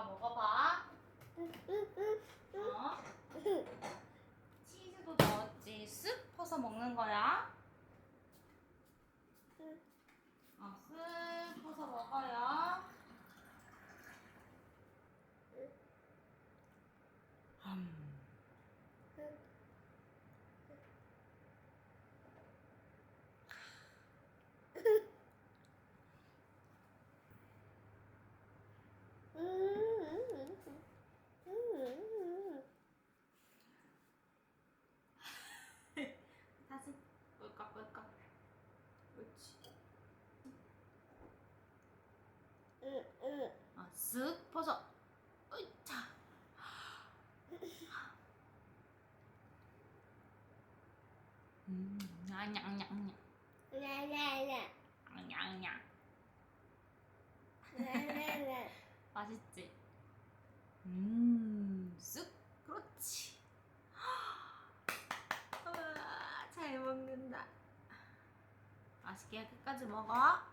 먹어봐. 어? 치즈도 넣었지. 쓱 퍼서 먹는 거야. 쓱 퍼서 먹어요. 다시 꿀꺽꿀꺽. 그렇지. 쓱 퍼서. 으차. 냥냥냥냥. 냥냥. 맛있지? 쑥. 그렇지. 우와, 잘 먹는다. 맛있게 끝까지 먹어.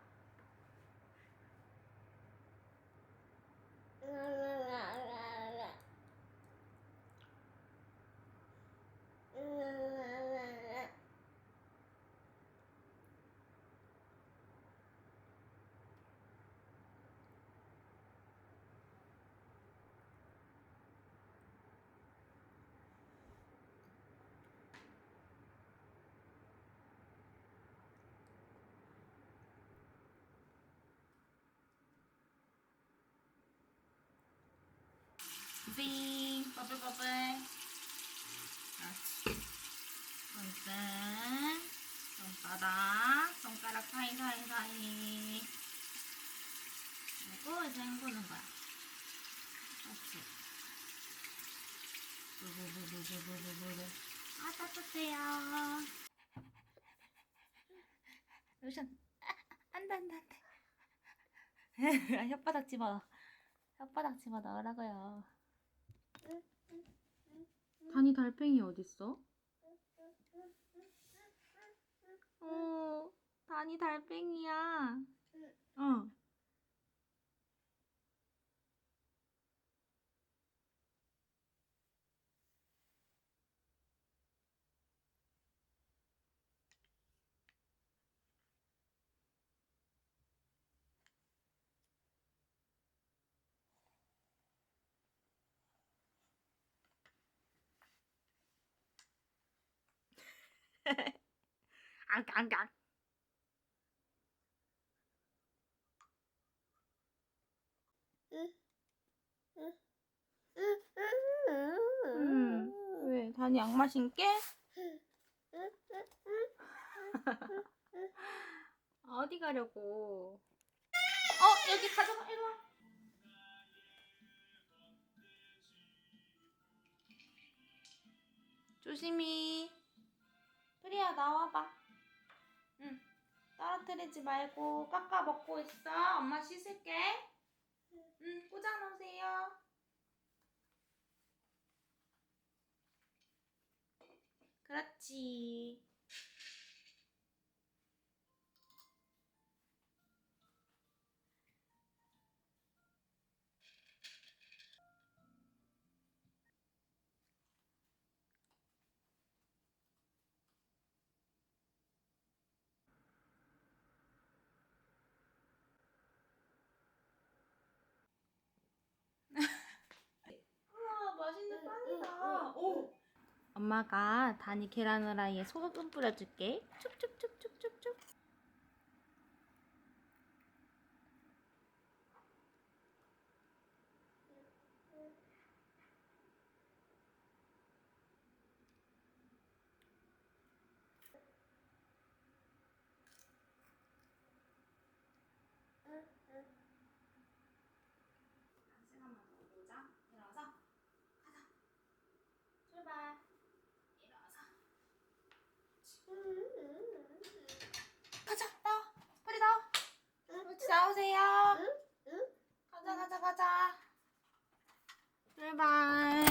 빙 버블버블. 그렇지. 손등 손바닥 손가락 사이사이사이. 그리고 이제 헹구는 거야. 그렇지. 부부부부부부부부. 아 따뜻해요. 로션. 안돼 안돼 안돼. 혓바닥 집어. 혓바닥 집어 넣으라고요. 다니 달팽이 어딨어? 다니 달팽이야. 어. 앙앙앙. 왜? 다니 악마 신게? 어디 가려고? 여기 가져가. 이리 와. 조심히. 프리야 나와봐. 응. 떨어뜨리지 말고 깎아 먹고 있어. 엄마 씻을게. 응. 꽂아놓으세요. 그렇지. 우와 맛있는 빵이다. 오. 엄마가 다니 계란 후라이에 소금 뿌려줄게. 축축축축축축. 한 시간만 더 놀자. 일어나서 가자. 출발. 일어나서. 가자. 나와. 빨리 나와. 그렇지 나오세요. 가자 가자 가자. 출발.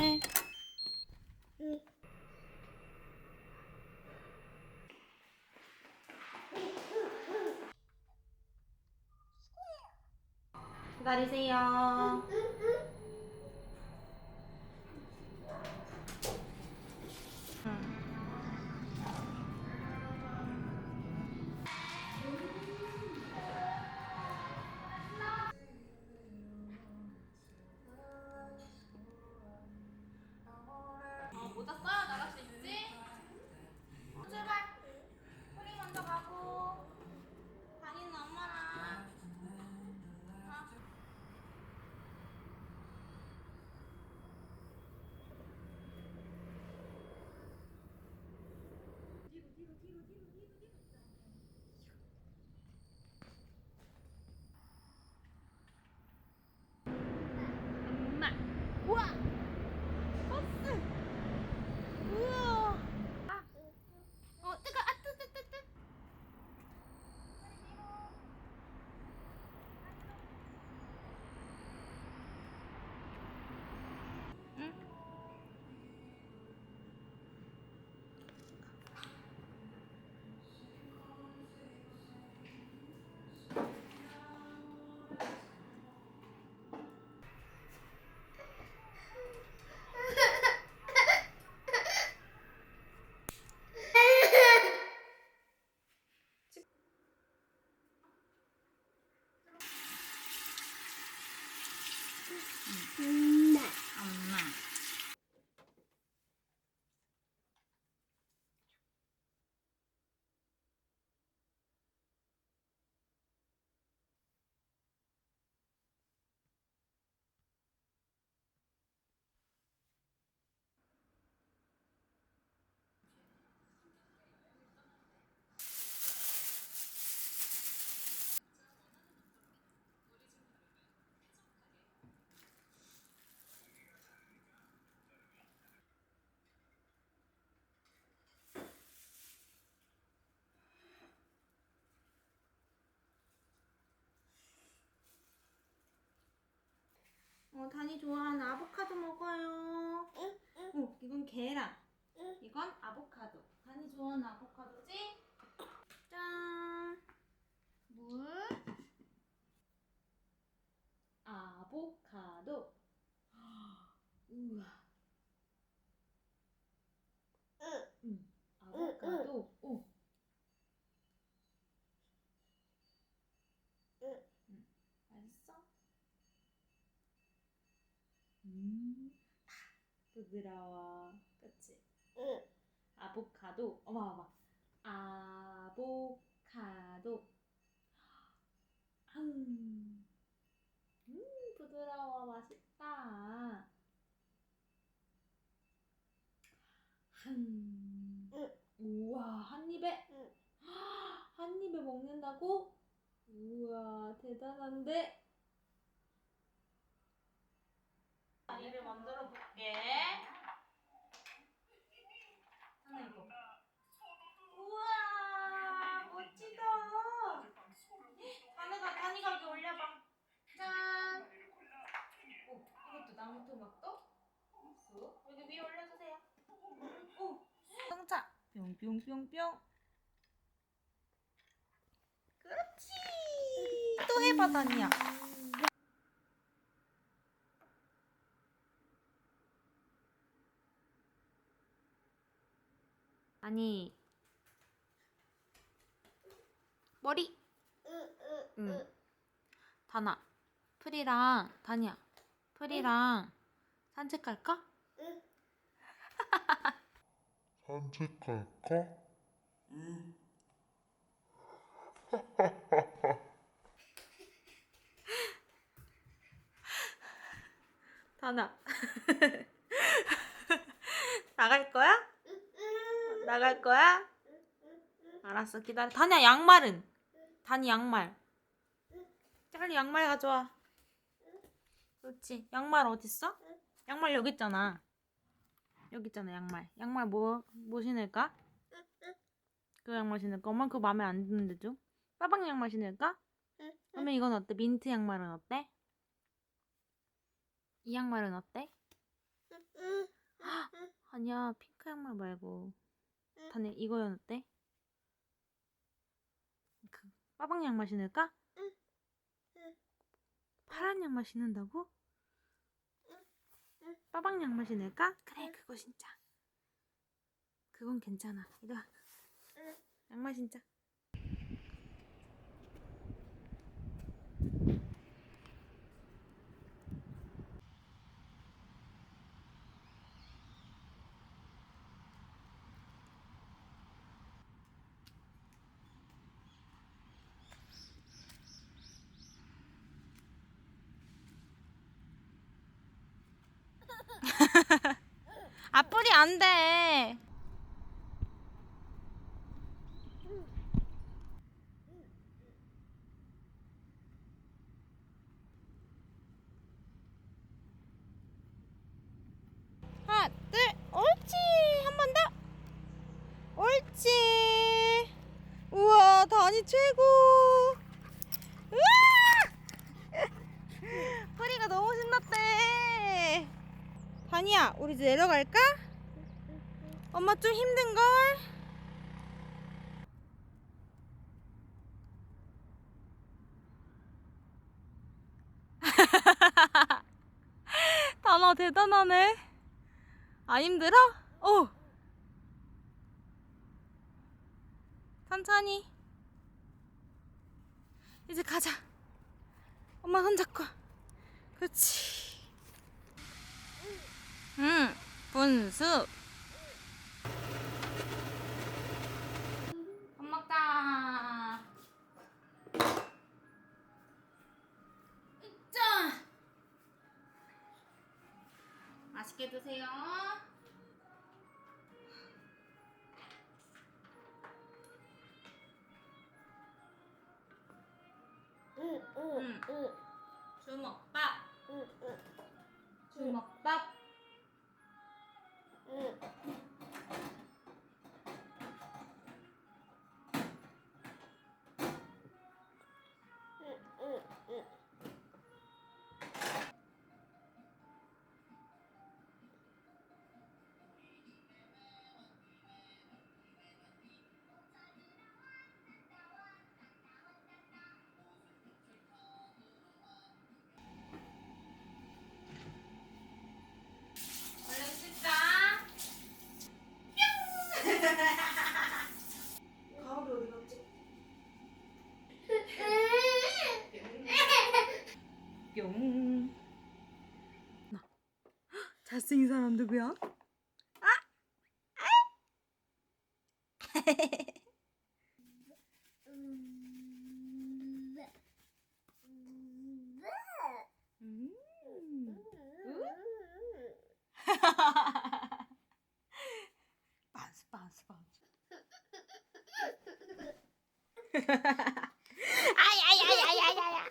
기다리세요. 모자 써야 나갈 수 있지? 출발. 프리 먼저 가고 다니는 엄마랑. 엄마. 우와. 버스. 우와. 뜨거. 뜨뜨뜨뜨. 응? 엄마. 다니 좋아하는 아보카도 먹어요. 이건 계란. 이건 아보카도. 다니 좋아하는 아보카도지? 짠. 물. 아보카도. 우와. 아보카도. 오. 맛있어? 부드러워. 그치? 아보카도. 어머. 아보카도. 부드러워. 맛있다. 우와, 한 입에? 한 입에 먹는다고? 우와, 대단한데? 다리를 만들어 볼게. 하나 이거. 우와, 멋지다. 다니가 여기 올려봐. 짠. 이것도 나무 토막도? 쑥. 여기 위에 올려주세요. 성차. 뿅뿅뿅뿅. 그렇지. 또 해봐, 다니야. 아니, 머리. 응. 다나, 프리랑 다니야. 프리랑 산책 갈까? 산책 갈까? 다나. 나갈 거야? 나갈 거야? 알았어, 기다려. 다니야, 양말은? 다니 양말. 빨리 양말 가져와. 그렇지. 양말 어딨어? 양말 여기 있잖아. 여기 있잖아, 양말. 양말 뭐 신을까? 그 양말 신을까? 엄마 그거 마음에 안 드는데 좀. 빠방 양말 신을까? 그러면 이건 어때? 민트 양말은 어때? 이 양말은 어때? 아니야, 핑크 양말 말고. 다니 이거는 어때? 그 빠방 양말 신을까? 파란 양말 신는다고? 빠방 양말 신을까? 그래, 그거 신자. 그건 괜찮아. 이리 와. 양말 신자. 앞불이 안 돼. 하나, 둘, 옳지. 한 번 더. 옳지. 우와, 다니 최고. 우와! 프리가 너무 신났대. 다니야, 우리 이제 내려갈까? 엄마 좀 힘든걸? 다나 대단하네. 안 힘들어? 어. 천천히. 이제 가자. 엄마 손 잡고. 그렇지. 분수. 밥 먹자. 짜. 맛있게 드세요. 주먹밥. 주먹밥. 얼른 씻자. 가을이 어디 갔지? 뿅. 나. 잘생긴 사람 누구야? 반스 반스 반스. 아야야야야야야.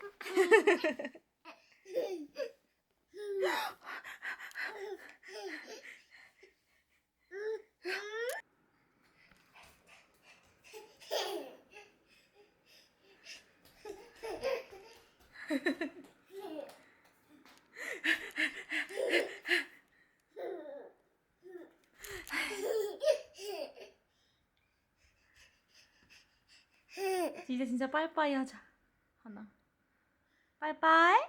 이제 진짜 빠이빠이 하자. 하나. 빠이빠이.